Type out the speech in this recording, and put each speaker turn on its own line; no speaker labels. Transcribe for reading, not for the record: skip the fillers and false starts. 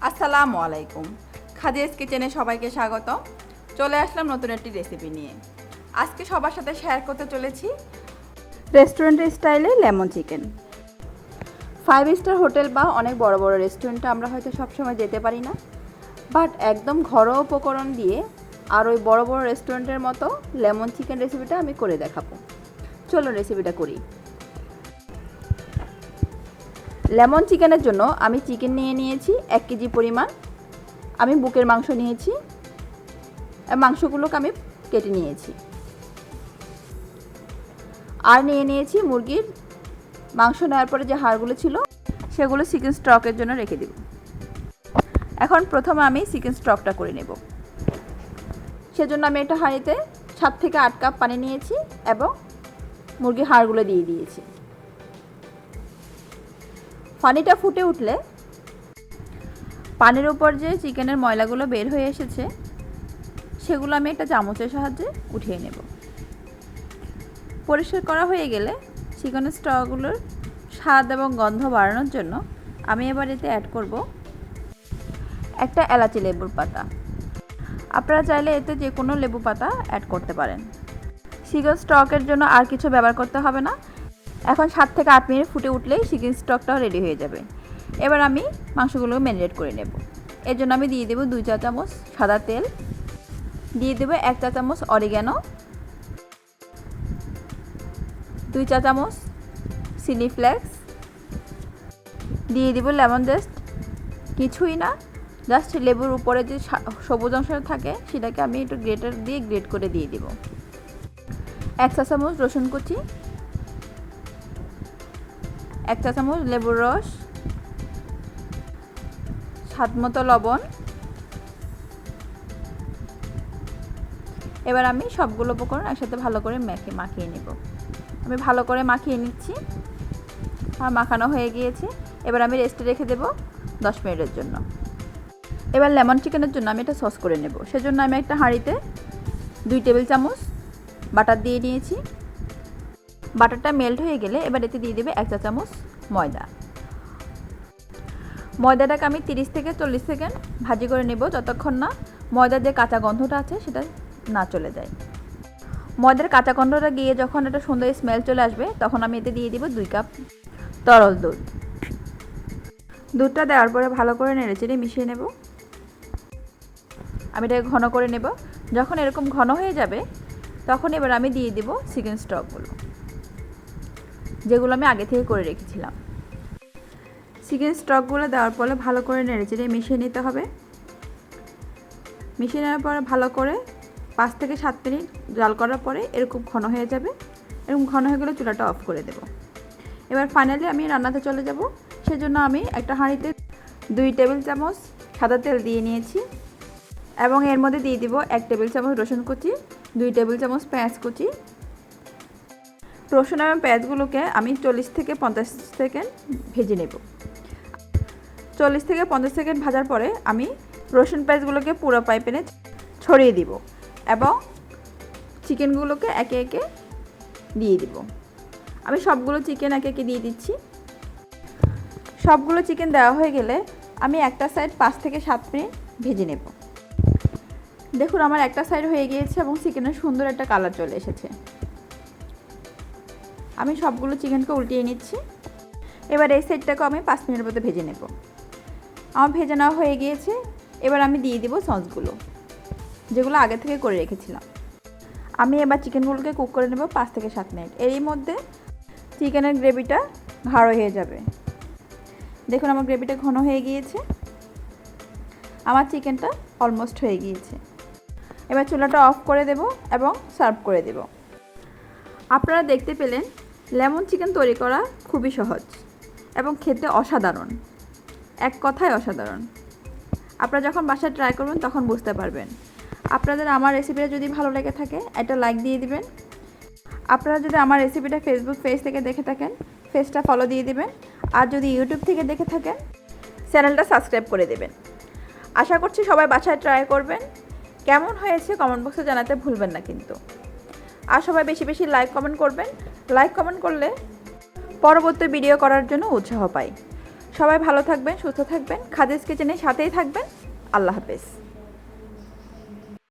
আসসালামু আলাইকুম। খাদিজাস কিচেনে সবাইকে স্বাগত। চলে আসলাম নতুন একটি রেসিপি নিয়ে। আজকে সবার সাথে শেয়ার করতে চলেছি রেস্টুরেন্টের স্টাইলে লেমন চিকেন। 5 স্টার হোটেল বা অনেক বড় বড় রেস্টুরেন্টে আমরা হয়তো সবসময় যেতে পারি না, বাট একদম ঘরোয়া উপকরণ দিয়ে আর ওই বড় বড় রেস্টুরেন্টের মতো লেমন চিকেন রেসিপিটা আমি করে দেখাবো। চলো রেসিপিটা করি। লেমন চিকেনের জন্য আমি চিকেন নিয়েছি 1 কেজি পরিমাণ। আমি বুকের মাংস নিয়েছি, মাংসগুলোকে আমি কেটে নিয়েছি। আর নিয়েছি মুরগির মাংস নেওয়ার পরে যে হাড়গুলো ছিল সেগুলো চিকেন স্টকের জন্য রেখে দেব। এখন প্রথমে আমি চিকেন স্টকটা করে নেব। সেজন্য আমি একটা হাঁড়িতে 7 থেকে 8 কাপ পানি নিয়েছি এবং মুরগির হাড়গুলো দিয়ে দিয়েছি। পানিটা ফুটে উঠলে পানির উপর যে চিকেনের ময়লাগুলো বের হয়ে এসেছে সেগুলো আমি একটা চামচের সাহায্যে উঠিয়ে নেব। পরিষ্কার করা হয়ে গেলে চিকেনের স্টকগুলোর স্বাদ এবং গন্ধ বাড়ানোর জন্য আমি এবার এতে অ্যাড করব একটা এলাচি লেবুর পাতা। আপনারা চাইলে এতে যে কোনো লেবু পাতা অ্যাড করতে পারেন। চিকেন স্টকের জন্য আর কিছু ব্যবহার করতে হবে না। এখন 7 থেকে 8 মিনিট ফুটে উঠলেই চিকেন স্টকটাও রেডি হয়ে যাবে। এবার আমি মাংসগুলো ম্যারিনেট করে নেব। এর জন্য আমি দিয়ে দেব 2 চা চামচ সাদা তেল, দিয়ে দেব 1 চা চামচ অরিগ্যানো, 2 চা চামচ চিলি ফ্লেক্স, দিয়ে দেব লেমন জেস্ট, কিছুই না, জাস্ট লেবুর উপরে যে সবুজ অংশটা থাকে সেটাকে আমি একটু গ্রেটার দিয়ে গ্রেট করে দিয়ে দেব। 1 চা চামচ রসুন কুচি, 1 চা চামচ লেবুর রস, স্বাদ মতো লবণ। এবার আমি সবগুলো উপকরণ একসাথে ভালো করে মাখিয়ে নেব। আমি ভালো করে মাখিয়ে নিচ্ছি। আর মাখানো হয়ে গিয়েছে। এবার আমি রেস্টে রেখে দেব 10 মিনিটের জন্য। এবার লেমন চিকেনের জন্য আমি এটা সস করে নেব। সেজন্য আমি একটা হাঁড়িতে 2 টেবিল চামচ বাটার দিয়ে নিয়েছি। বাটারটা মেল্ট হয়ে গেলে এবার এতে দিয়ে দেবে 1 চা চামচ ময়দা। ময়দাটাকে আমি 30 থেকে 40 সেকেন্ড ভাজি করে নেব, যতক্ষণ না ময়দার যে কাঁচা গন্ধটা আছে সেটা না চলে যায়। ময়দার কাঁচা গন্ধটা গিয়ে যখন একটা সুন্দর স্মেল চলে আসবে তখন আমি এতে দিয়ে দিব 2 কাপ তরল দুধ। দুধটা দেওয়ার পরে ভালো করে নেড়েচেড়ে মিশিয়ে নেব। আমি এটাকে ঘন করে নেব। যখন এরকম ঘন হয়ে যাবে তখন এবার আমি দিয়ে দিব চিকেন স্টকগুলো, যেগুলো আমি আগে থেকে করে রেখেছিলাম। চিকেন স্টকগুলো দেওয়ার পরে ভালো করে নেড়েচেড়ে মিশিয়ে নিতে হবে। মিশিয়ে নেওয়ার পরে ভালো করে 5 থেকে 7 মিনিট জাল করার পরে এরকম ঘন হয়ে যাবে। এরকম ঘন হয়ে গেলে চুলাটা অফ করে দেব। এবার ফাইনালি আমি রান্নাতে চলে যাব। সেজন্য আমি একটা হাঁড়িতে 2 টেবিল চামচ সাদা তেল দিয়ে নিয়েছি এবং এর মধ্যে দিয়ে দিব 1 টেবিল চামচ রসুন কুচি, 2 টেবিল চামচ পেঁয়াজ কুচি। রসুন এবং পেঁয়াজগুলোকে আমি 40 থেকে 50 সেকেন্ড ভেজে নেব। 40 থেকে 50 সেকেন্ড ভাজার পরে আমি রসুন পেঁয়াজগুলোকে পুরো প্যানে ছড়িয়ে দিব এবং চিকেনগুলোকে একে একে দিয়ে দিব। আমি সবগুলো চিকেন একে একে দিয়ে দিচ্ছি। সবগুলো চিকেন দেওয়া হয়ে গেলে আমি একটা সাইড 5 থেকে 7 মিনিট ভেজে নেব। দেখুন আমার একটা সাইড হয়ে গিয়েছে এবং চিকেনের সুন্দর একটা কালার চলে এসেছে। আমি সবগুলো চিকেনকে উল্টিয়ে নিচ্ছি। এবার এই সাইডটাকে আমি 5 মিনিটের মধ্যে ভেজে নেব। আমার ভেজে নেওয়া হয়ে গিয়েছে। এবার আমি দিয়ে দিব সসগুলো, যেগুলো আগে থেকে করে রেখেছিলাম। আমি এবার চিকেনগুলোকে কুক করে নেব 5 থেকে 7 মিনিট। এরই মধ্যে চিকেনের গ্রেভিটা গাঢ় হয়ে যাবে। দেখুন আমার গ্রেভিটা ঘন হয়ে গিয়েছে। আমার চিকেনটা অলমোস্ট হয়ে গিয়েছে। এবার চুলাটা অফ করে দেব এবং সার্ভ করে দেব। আপনারা দেখতে পেলেন লেমন চিকেন তৈরি করা খুবই সহজ এবং খেতে অসাধারণ। এক কথায় অসাধারণ। আপনারা যখন বাসায় ট্রাই করবেন তখন বুঝতে পারবেন। আপনাদের আমার রেসিপিটা যদি ভালো লেগে থাকে একটা লাইক দিয়ে দিবেন। আপনারা যদি আমার রেসিপিটা ফেসবুক পেজ থেকে দেখে থাকেন পেজটা ফলো দিয়ে দিবেন। আর যদি ইউটিউব থেকে দেখে থাকেন চ্যানেলটা সাবস্ক্রাইব করে দেবেন। আশা করছি সবাই বাসায় ট্রাই করবেন। কেমন হয়েছে কমেন্ট বক্সে জানাতে ভুলবেন না কিন্তু। আর সবাই বেশি বেশি লাইক কমেন্ট করবেন। লাইক কমেন্ট করলে পরবর্তী ভিডিও করার জন্য উৎসাহ পাই। সবাই ভালো থাকবেন, সুস্থ থাকবেন, খাদিজাস কিচেনের সাথেই থাকবেন। আল্লাহ হাফেজ।